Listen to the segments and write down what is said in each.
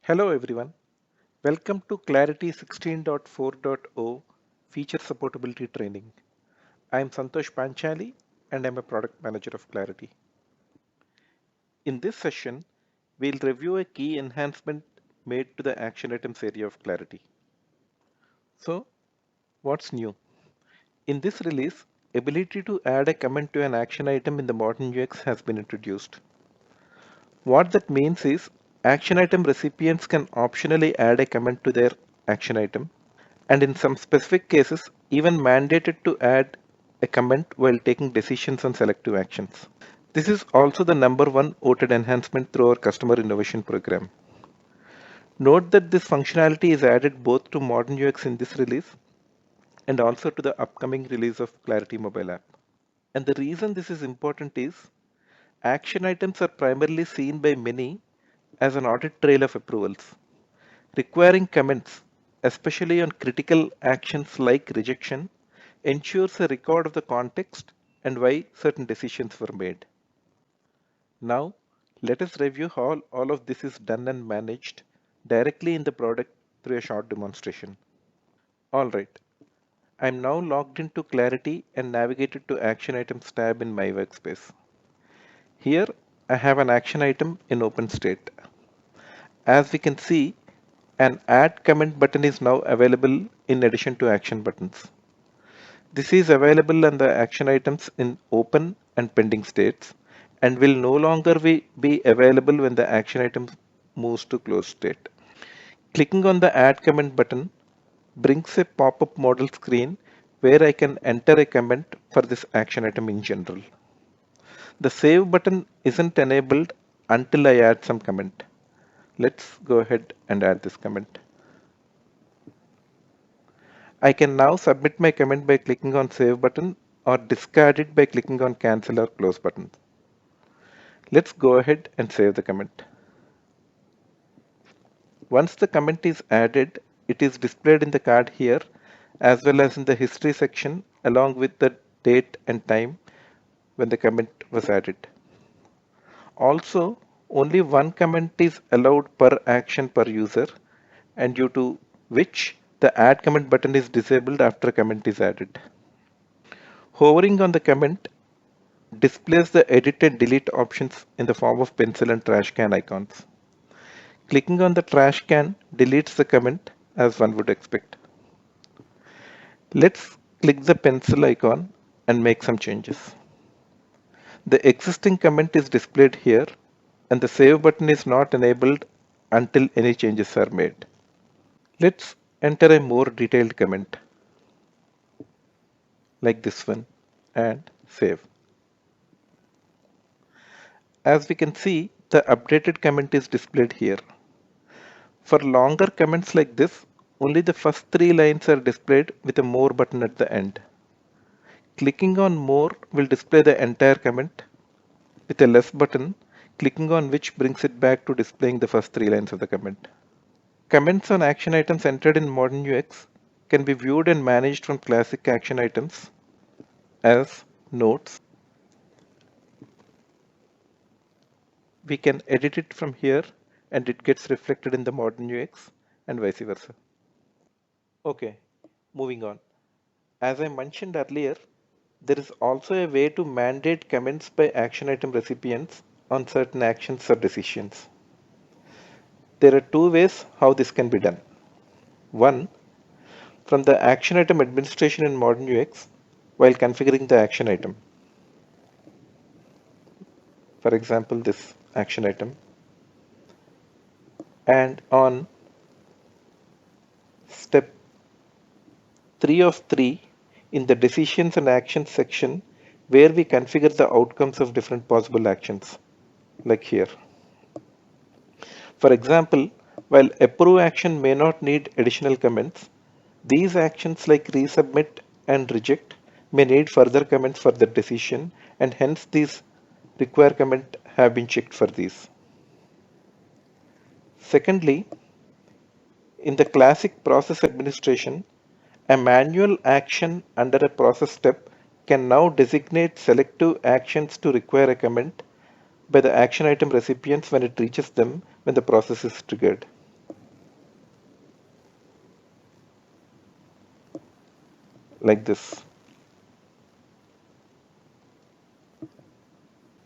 Hello everyone. Welcome to Clarity 16.4.0 Feature Supportability Training. I am Santosh Panchali and I am a product manager of Clarity. In this session, we'll review a key enhancement made to the action items area of Clarity. So, what's new? In this release, ability to add a comment to an action item in the modern UX has been introduced. What that means is action item recipients can optionally add a comment to their action item and in some specific cases even mandated to add a comment while taking decisions on selective actions. This is also the number one voted enhancement through our customer innovation program. Note that this functionality is added both to modern UX in this release and also to the upcoming release of Clarity mobile app. And the reason this is important is action items are primarily seen by many as an audit trail of approvals. Requiring comments, especially on critical actions like rejection, ensures a record of the context and why certain decisions were made. Now, let us review how all of this is done and managed directly in the product through a short demonstration. Alright, I'm now logged into Clarity and navigated to Action Items tab in my workspace. Here, I have an action item in open state. As we can see, an add comment button is now available in addition to action buttons. This is available on the action items in open and pending states and will no longer be available when the action item moves to closed state. Clicking on the add comment button brings a pop-up modal screen where I can enter a comment for this action item in general. The save button isn't enabled until I add some comment. Let's go ahead and add this comment. I can now submit my comment by clicking on save button or discard it by clicking on cancel or close button. Let's go ahead and save the comment. Once the comment is added, it is displayed in the card here as well as in the history section along with the date and time when the comment was added. Also, only one comment is allowed per action per user and due to which the add comment button is disabled after a comment is added. Hovering on the comment displays the edit and delete options in the form of pencil and trash can icons. Clicking on the trash can deletes the comment as one would expect. Let's click the pencil icon and make some changes. The existing comment is displayed here and the save button is not enabled until any changes are made. Let's enter a more detailed comment like this one and save. As we can see, the updated comment is displayed here. For longer comments like this, only the first three lines are displayed with a more button at the end. Clicking on more will display the entire comment with a less button, clicking on which brings it back to displaying the first three lines of the comment. Comments on action items entered in modern UX can be viewed and managed from classic action items as notes. We can edit it from here and it gets reflected in the modern UX and vice versa. Okay, moving on. As I mentioned earlier, there is also a way to mandate comments by action item recipients on certain actions or decisions. There are two ways how this can be done. One, from the action item administration in modern UX while configuring the action item. For example, this action item. And on step 3 of 3 in the decisions and actions section where we configure the outcomes of different possible actions, like here. For example, while approve action may not need additional comments, these actions like resubmit and reject may need further comments for the decision and hence these require comment have been checked for these. Secondly, in the classic process administration, a manual action under a process step can now designate selective actions to require a comment by the action item recipients when it reaches them when the process is triggered. like this.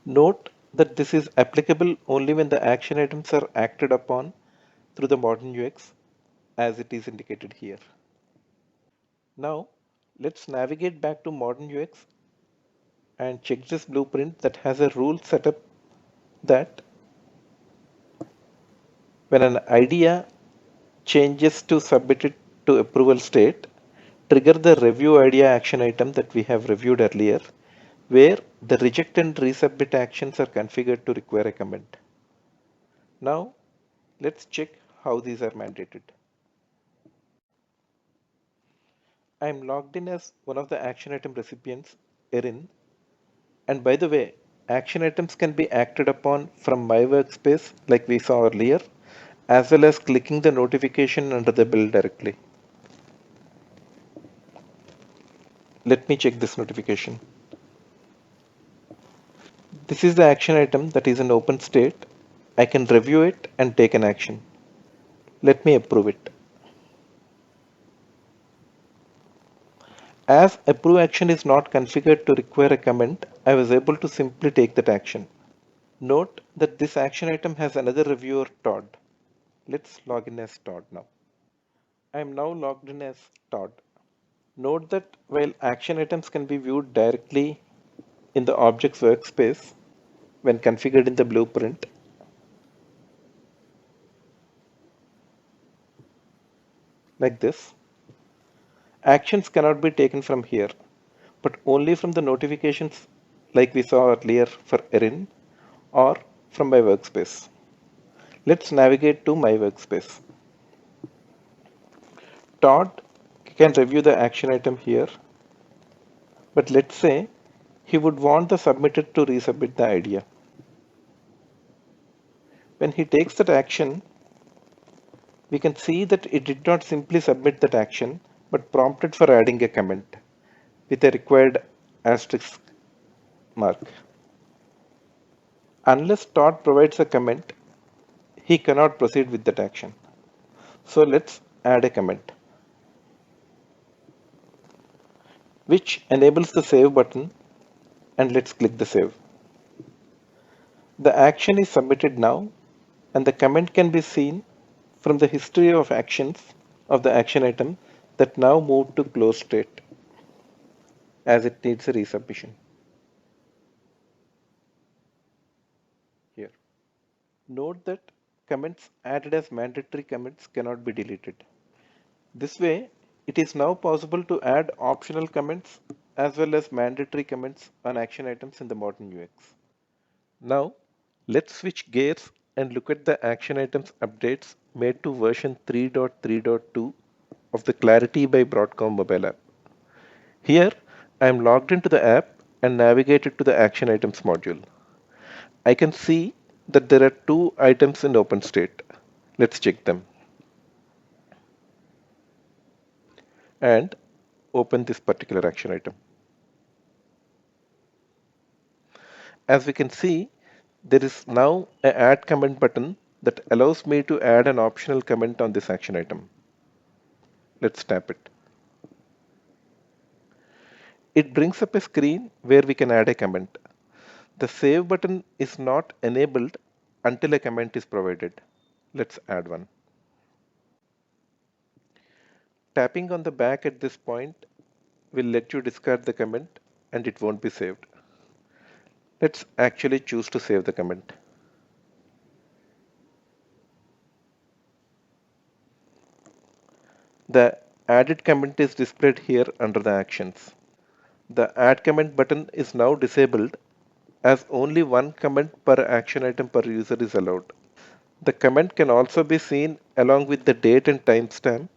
Note that this is applicable only when the action items are acted upon through the modern UX as it is indicated here. Now, let's navigate back to modern UX and check this blueprint that has a rule setup that when an idea changes to submitted to approval state, trigger the review idea action item that we have reviewed earlier, where the reject and resubmit actions are configured to require a comment. Now, let's check how these are mandated. I am logged in as one of the action item recipients, Erin. And by the way, action items can be acted upon from my workspace like we saw earlier, as well as clicking the notification under the bill directly. Let me check this notification. This is the action item that is in open state. I can review it and take an action. Let me approve it. As approve action is not configured to require a comment, I was able to simply take that action. Note that this action item has another reviewer, Todd. Let's log in as Todd now. I am now logged in as Todd. Note that while action items can be viewed directly in the object's workspace when configured in the blueprint, like this, actions cannot be taken from here, but only from the notifications like we saw earlier for Erin or from my workspace. Let's navigate to my workspace. Todd can review the action item here, but let's say he would want the submitted to resubmit the idea. When he takes that action, we can see that it did not simply submit that action, but prompted for adding a comment with a required asterisk mark. Unless Todd provides a comment, he cannot proceed with that action. So let's add a comment, which enables the save button, and let's click the save. The action is submitted now, and the comment can be seen from the history of actions of the action item that now moved to closed state as it needs a resubmission here. Note that comments added as mandatory comments cannot be deleted. This way, it is now possible to add optional comments as well as mandatory comments on action items in the modern UX. Now, let's switch gears and look at the action items updates made to version 3.3.2 of the Clarity by Broadcom mobile app. Here, I am logged into the app and navigated to the action items module. I can see that there are two items in open state. Let's check them and open this particular action item. As we can see, there is now an add comment button that allows me to add an optional comment on this action item. Let's tap it. It brings up a screen where we can add a comment. The save button is not enabled until a comment is provided. Let's add one. Tapping on the back at this point will let you discard the comment and it won't be saved. Let's actually choose to save the comment. The added comment is displayed here under the actions. The add comment button is now disabled as only one comment per action item per user is allowed. The comment can also be seen along with the date and timestamp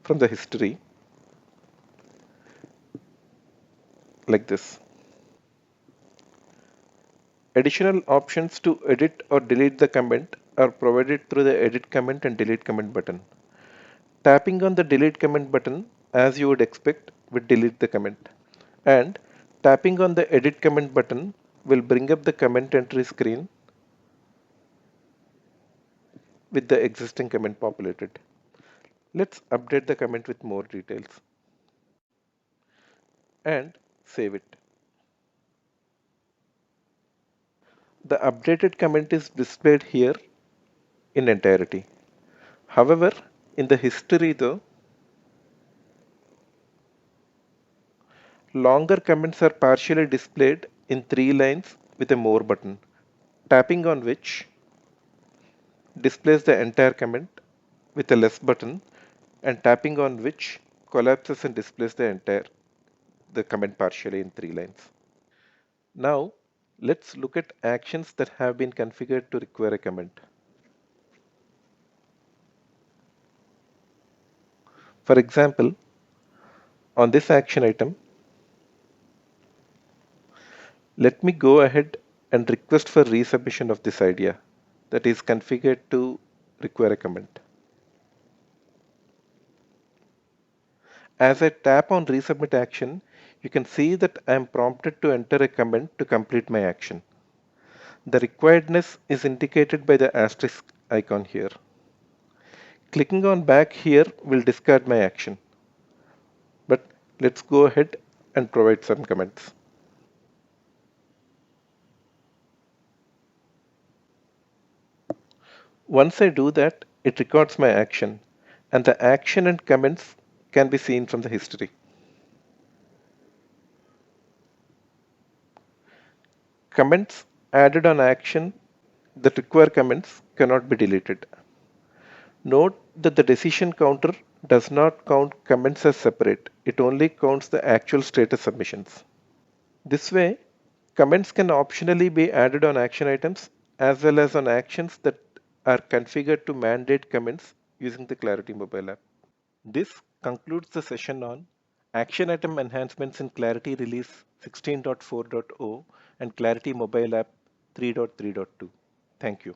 from the history like this. Additional options to edit or delete the comment are provided through the edit comment and delete comment button. Tapping on the delete comment button, as you would expect, will delete the comment. And tapping on the edit comment button will bring up the comment entry screen with the existing comment populated. Let's update the comment with more details. and save it. The updated comment is displayed here in entirety. However, in the history though, longer comments are partially displayed in 3 lines with a more button, tapping on which displays the entire comment with a less button and tapping on which collapses and displays the comment partially in 3 lines. Now, let's look at actions that have been configured to require a comment. For example, on this action item, let me go ahead and request for resubmission of this idea that is configured to require a comment. As I tap on resubmit action, you can see that I am prompted to enter a comment to complete my action. The requiredness is indicated by the asterisk icon here. Clicking on back here will discard my action. But let's go ahead and provide some comments. Once I do that, it records my action, and the action and comments can be seen from the history. Comments added on action that require comments cannot be deleted. Note that the decision counter does not count comments as separate, it only counts the actual status submissions. This way, comments can optionally be added on action items as well as on actions that are configured to mandate comments using the Clarity mobile app. This concludes the session on action item enhancements in Clarity Release 16.4.0 and Clarity mobile app 3.3.2. Thank you.